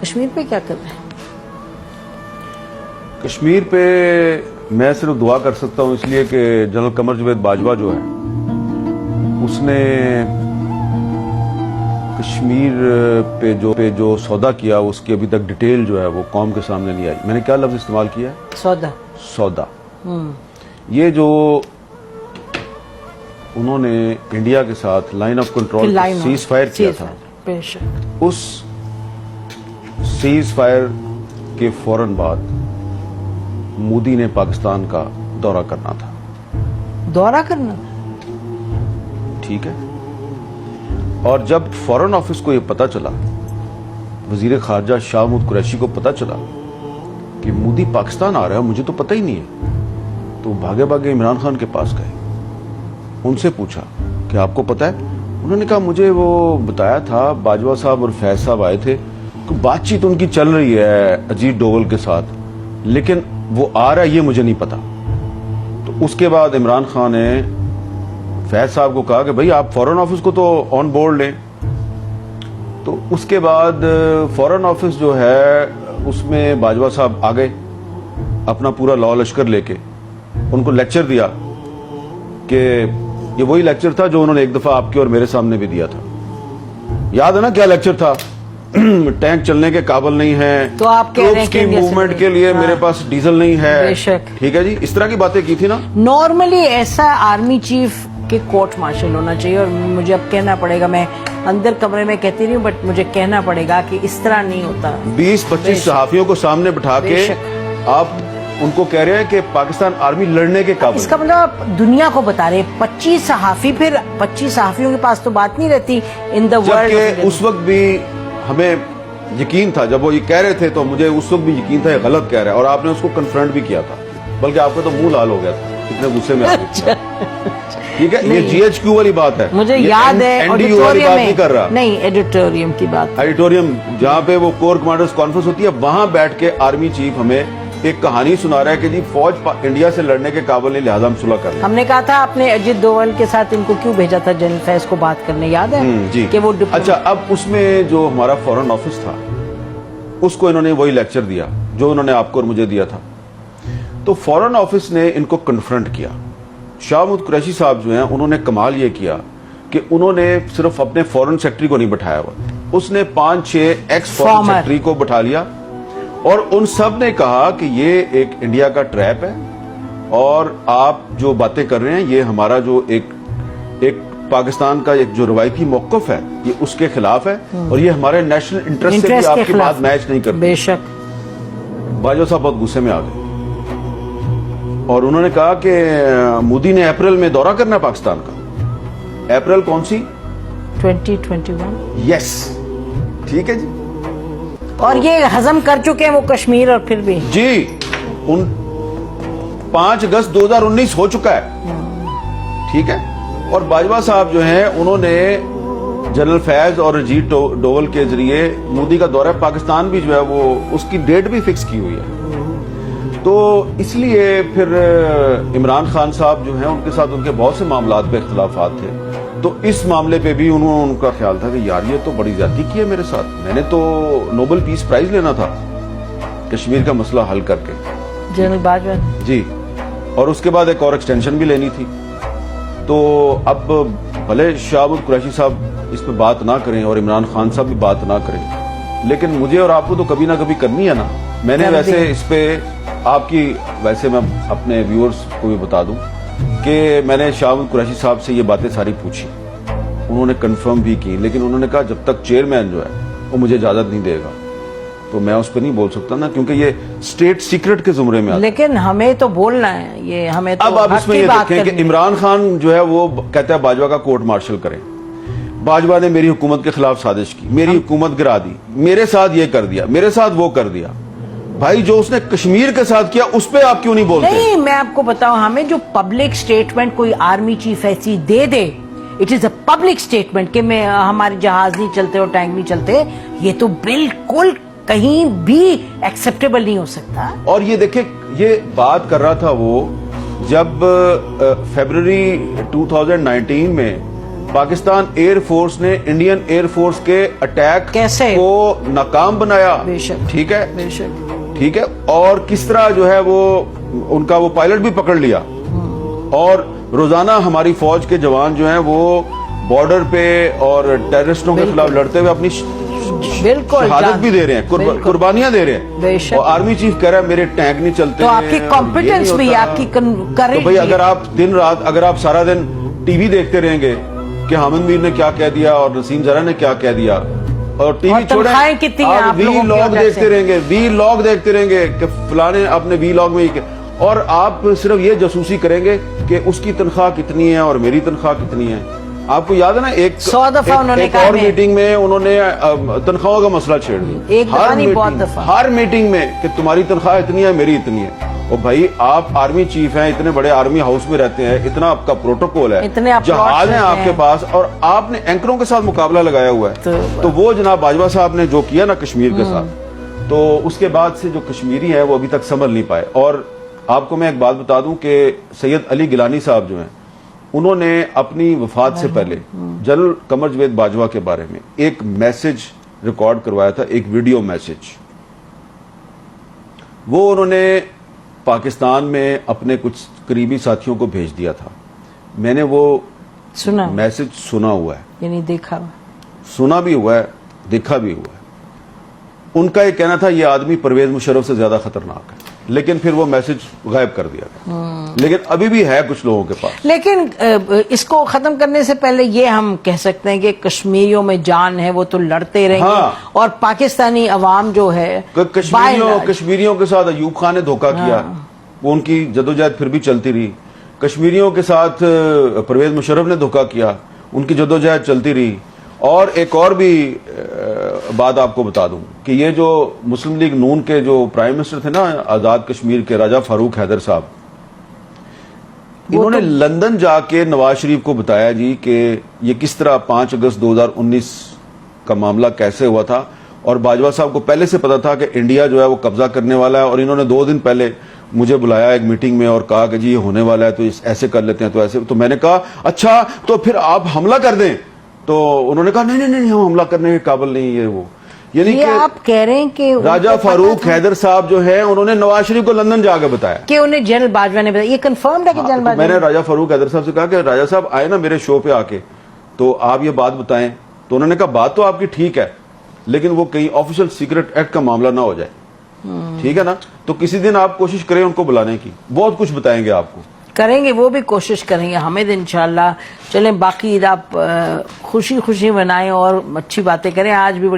کشمیر پہ کیا کر رہے ہیں؟ کشمیر پہ میں صرف دعا کر سکتا ہوں، اس لیے کہ جنرل قمر جاوید باجوہ جو ہے اس نے کشمیر پہ جو سودا کیا اس کی ابھی تک ڈیٹیل جو ہے وہ قوم کے سامنے نہیں آئی. میں نے کیا لفظ استعمال کیا ہے؟ سودا. یہ جو انہوں نے انڈیا کے ساتھ line of control cease fire کیا تھا، اس سیز فائر کے فوراً بعد مودی نے پاکستان کا دورہ کرنا تھا. ٹھیک ہے. اور جب فورن آفس کو یہ پتا چلا، وزیر خارجہ شاہ محمود قریشی کو پتا چلا کہ مودی پاکستان آ رہا ہے، مجھے تو پتہ ہی نہیں ہے، تو بھاگے بھاگے عمران خان کے پاس گئے. ان سے پوچھا کہ آپ کو پتا ہے؟ انہوں نے کہا مجھے وہ بتایا تھا، باجوہ صاحب اور فیض صاحب آئے تھے، بات چیت ان کی چل رہی ہے اجیت ڈوول کے ساتھ، لیکن وہ آ رہا ہے یہ مجھے نہیں پتا. تو اس کے بعد عمران خان نے فیض صاحب کو کہا کہ بھئی آپ فورن آفس کو تو آن بورڈ لیں. تو اس کے بعد فورن آفس جو ہے اس میں باجوہ صاحب آ گئے اپنا پورا لاء لشکر لے کے. ان کو لیکچر دیا کہ یہ وہی لیکچر تھا جو انہوں نے ایک دفعہ آپ کے اور میرے سامنے بھی دیا تھا. یاد ہے نا کیا لیکچر تھا؟ ٹینک چلنے کے قابل نہیں ہے، تو آپ کہہ رہے ہیں کہ موومنٹ کے لیے میرے پاس ڈیزل نہیں ہے. ٹھیک ہے جی، اس طرح کی باتیں کی تھی نا. نارملی ایسا آرمی چیف کے کورٹ مارشل ہونا چاہیے، اور مجھے اب کہنا پڑے گا، میں اندر کمرے میں کہتی نہیں ہوں بٹ مجھے کہنا پڑے گا کہ اس طرح نہیں ہوتا. 20-25 صحافیوں کو سامنے بٹھا کے آپ ان کو کہہ رہے ہیں کہ پاکستان آرمی لڑنے کے قابل. اس کا مطلب آپ دنیا کو بتا رہے 25 صحافی، پھر 25 صحافیوں کے پاس تو بات نہیں رہتی ان دا ورلڈ. جبکہ اس وقت بھی ہمیں یقین تھا، جب وہ یہ کہہ رہے تھے تو مجھے اس وقت بھی یقین تھا یہ غلط کہہ رہا ہے، اور آپ نے اس کو کنفرنٹ بھی کیا تھا، بلکہ آپ کا تو منہ لال ہو گیا تھا، اتنے غصے میں. ٹھیک ہے، یہ جی ایچ کیو والی بات ہے، مجھے یاد ہے ایڈیٹوریم کی بات، ایڈیٹوریم جہاں پہ وہ کور کمانڈرز کانفرنس ہوتی ہے، وہاں بیٹھ کے آرمی چیف ہمیں ایک کہانی سنا رہا ہے کہ جی فوج انڈیا سے لڑنے کے قابل نہیں، لہذا ہم صلح کر رہے ہیں. ہم نے کہا تھا آپ نے اجیت ڈوول کے ساتھ ان کو کیوں بھیجا تھا جنرل فیض کو بات کرنے، یاد ہے؟ جی. کہ وہ اچھا، اب اس میں جو ہمارا فورن آفس تھا اس کو انہوں نے وہی لیکچر دیا جو انہوں نے آپ کو اور مجھے دیا تھا. تو فورن آفس نے ان کو کنفرنٹ کیا. شاہ محمود قریشی صاحب جو ہیں انہوں نے کمال یہ کیا کہ انہوں نے صرف اپنے فورن سیکٹری کو نہیں بٹھایا ہوا، اس نے 5-6 ایکس فورن سیکٹری کو بٹھا لیا، اور ان سب نے کہا کہ یہ ایک انڈیا کا ٹریپ ہے، اور آپ جو باتیں کر رہے ہیں یہ ہمارا جو ایک پاکستان کا ایک جو روایتی موقف ہے یہ اس کے خلاف ہے، اور یہ ہمارے نیشنل انٹرسٹ سے بھی آپ کی بات میچ نہیں کرتی. بے شک. باجوہ صاحب بہت غصے میں آ گئے اور انہوں نے کہا کہ مودی نے اپریل میں دورہ کرنا ہے پاکستان کا. اپریل کون سی؟ 2021. یس. ٹھیک ہے جی. اور یہ ہضم کر چکے ہیں وہ کشمیر، اور پھر بھی جی 5 اگست 2019 ہو چکا ہے. ٹھیک ہے. اور باجوہ صاحب جو ہیں انہوں نے جنرل فیض اور اجیت ڈوول کے ذریعے مودی کا دورہ پاکستان بھی جو ہے وہ اس کی ڈیٹ بھی فکس کی ہوئی ہے. تو اس لیے پھر عمران خان صاحب جو ہیں ان کے ساتھ ان کے بہت سے معاملات پہ اختلافات تھے، تو اس معاملے پہ بھی ان کا خیال تھا کہ یار یہ تو بڑی زیادتی کی ہے میرے ساتھ، میں نے تو نوبل پیس پرائز لینا تھا کشمیر کا مسئلہ حل کر کے. جنرل باجوہ جی. اور اس کے بعد ایک اور ایکسٹینشن بھی لینی تھی. تو اب بھلے شاہ محمود قریشی صاحب اس پہ بات نہ کریں اور عمران خان صاحب بھی بات نہ کریں، لیکن مجھے اور آپ کو تو کبھی نہ کبھی کرنی ہے نا. میں نے ویسے اس پہ آپ کی ویسے میں اپنے ویورز کو بھی بتا دوں کہ میں نے شاہ محمود قریشی صاحب سے یہ باتیں ساری پوچھی، انہوں نے کنفرم بھی کی، لیکن انہوں نے کہا جب تک چیئرمین جو ہے وہ مجھے اجازت نہیں دے گا تو میں اس پہ نہیں بول سکتا نا، کیونکہ یہ اسٹیٹ سیکرٹ کے زمرے میں آتا ہے. لیکن ہمیں تو بولنا ہے، یہ ہمیں تو اب آپ اس میں یہ دیکھیں کہ عمران خان جو ہے وہ کہتا ہے باجوہ کا کورٹ مارشل کریں. باجوہ نے میری حکومت کے خلاف سازش کی، میری حکومت گرا دی، میرے ساتھ یہ کر دیا، میرے ساتھ وہ کر دیا. بھائی جو اس نے کشمیر کے ساتھ کیا اس پہ آپ کیوں نہیں بولتے؟ نہیں، میں آپ کو بتاؤں، ہمیں جو پبلک سٹیٹمنٹ کوئی آرمی چیف ایسی دے دے، it is a public statement کہ میں ہمارے جہاز نہیں چلتے اور ٹینک نہیں چلتے، یہ تو بالکل کہیں بھی ایکسپٹیبل نہیں ہو سکتا. اور یہ دیکھیں، یہ بات کر رہا تھا وہ جب فیبروری 2019 میں پاکستان ایئر فورس نے انڈین ایئر فورس کے اٹیک کیسے کو ناکام بنایا. بے شک. ٹھیک ہے, بے شک. ٹھیک ہے, اور کس طرح جو ہے وہ ان کا وہ پائلٹ بھی پکڑ لیا, اور روزانہ ہماری فوج کے جوان جو ہیں وہ بارڈر پہ اور ٹیررسٹوں کے خلاف لڑتے ہوئے اپنی بالکل شہادت بھی دے رہے ہیں, قربانیاں دے رہے ہیں. اور آرمی چیف کہہ رہا ہے میرے ٹینک نہیں چلتے. تو آپ کی کمپیٹنس بھی, آپ کی کریج. تو بھئی اگر آپ دن رات, اگر آپ سارا دن ٹی وی دیکھتے رہیں گے کہ حامد میر نے کیا کہہ دیا اور نسیم زرہ نے کیا کہہ دیا, اور ٹی وی چھوڑیں آپ وی لاگ دیکھتے رہیں گے, وی لاگ دیکھتے رہیں گے کہ فلانے اپنے وی لاگ میں ہی, اور آپ صرف یہ جاسوسی کریں گے کہ اس کی تنخواہ کتنی ہے اور میری تنخواہ کتنی ہے. آپ کو یاد ہے نا ایک اور میٹنگ میں انہوں نے تنخواہوں کا مسئلہ چھیڑ دیا ہر میٹنگ میں کہ تمہاری تنخواہ اتنی ہے میری اتنی ہے. اور بھائی آپ آرمی چیف ہیں, اتنے بڑے آرمی ہاؤس میں رہتے ہیں, اتنا آپ کا پروٹوکول ہے, جہاز ہیں آپ کے پاس, اور آپ نے اینکروں کے ساتھ مقابلہ لگایا ہوا ہے. تو وہ جناب باجوہ صاحب نے جو کیا نا کشمیر کے ساتھ, تو اس کے بعد سے جو کشمیری ہیں وہ ابھی تک سنبھل نہیں پائے. اور آپ کو میں ایک بات بتا دوں کہ سید علی گیلانی صاحب جو ہیں, انہوں نے اپنی وفات سے پہلے جنرل قمر جاوید باجوہ کے بارے میں ایک میسج ریکارڈ کروایا تھا, ایک ویڈیو میسج. وہ انہوں نے پاکستان میں اپنے کچھ قریبی ساتھیوں کو بھیج دیا تھا. میں نے وہ میسج سنا ہوا ہے, یعنی دیکھا, سنا بھی ہوا ہے, دیکھا بھی ہوا ہے. ان کا یہ کہنا تھا یہ آدمی پرویز مشرف سے زیادہ خطرناک ہے, لیکن پھر وہ میسج غائب کر دیا گیا. لیکن ابھی بھی ہے کچھ لوگوں کے پاس. لیکن اس کو ختم کرنے سے پہلے یہ ہم کہہ سکتے ہیں کہ کشمیریوں میں جان ہے, وہ تو لڑتے رہیں گے, اور پاکستانی عوام جو ہے کشمیریوں کے ساتھ ایوب خان نے دھوکہ کیا, وہ ان کی جدوجہد پھر بھی چلتی رہی. کشمیریوں کے ساتھ پرویز مشرف نے دھوکہ کیا, ان کی جدوجہد چلتی رہی. اور ایک اور بھی بات آپ کو بتا دوں کہ یہ جو مسلم لیگ نون کے جو پرائم منسٹر تھے نا آزاد کشمیر کے, راجہ فاروق حیدر صاحب, انہوں نے لندن جا کے نواز شریف کو بتایا جی کہ یہ کس طرح 5 اگست 2019 کا معاملہ کیسے ہوا تھا, اور باجوہ صاحب کو پہلے سے پتا تھا کہ انڈیا جو ہے وہ قبضہ کرنے والا ہے, اور انہوں نے 2 دن پہلے مجھے بلایا ایک میٹنگ میں اور کہا کہ جی یہ ہونے والا ہے تو ایسے کر لیتے ہیں, تو ایسے. تو میں نے کہا اچھا تو پھر آپ حملہ کر دیں. تو انہوں نے کہا نہیں ہم حملہ کرنے کے قابل نہیں, یہ وہ. یعنی کہ آپ کہہ رہے ہیں کہ راجہ فاروق حیدر صاحب جو ہیں انہوں نے نواز شریف کو لندن جا کے بتایا کہ انہیں جنرل باجوہ نے بتایا. یہ کنفرمڈ ہے کہ جنرل باجوہ, میں نے راجہ فاروق حیدر صاحب سے کہا کہ راجہ صاحب آئے نا میرے شو پہ آ کے, تو آپ یہ بات بتائیں. تو انہوں نے کہا بات تو آپ کی ٹھیک ہے, لیکن وہ کہیں آفیشل سیکرٹ ایکٹ کا معاملہ نہ ہو جائے. ٹھیک ہے نا, تو کسی دن آپ کوشش کریں ان کو بلانے کی, بہت کچھ بتائیں گے آپ کو. کریں گے, وہ بھی کوشش کریں گے حامد انشاءاللہ. چلیں باقی آپ خوشی خوشی منائیں اور اچھی باتیں کریں. آج بھی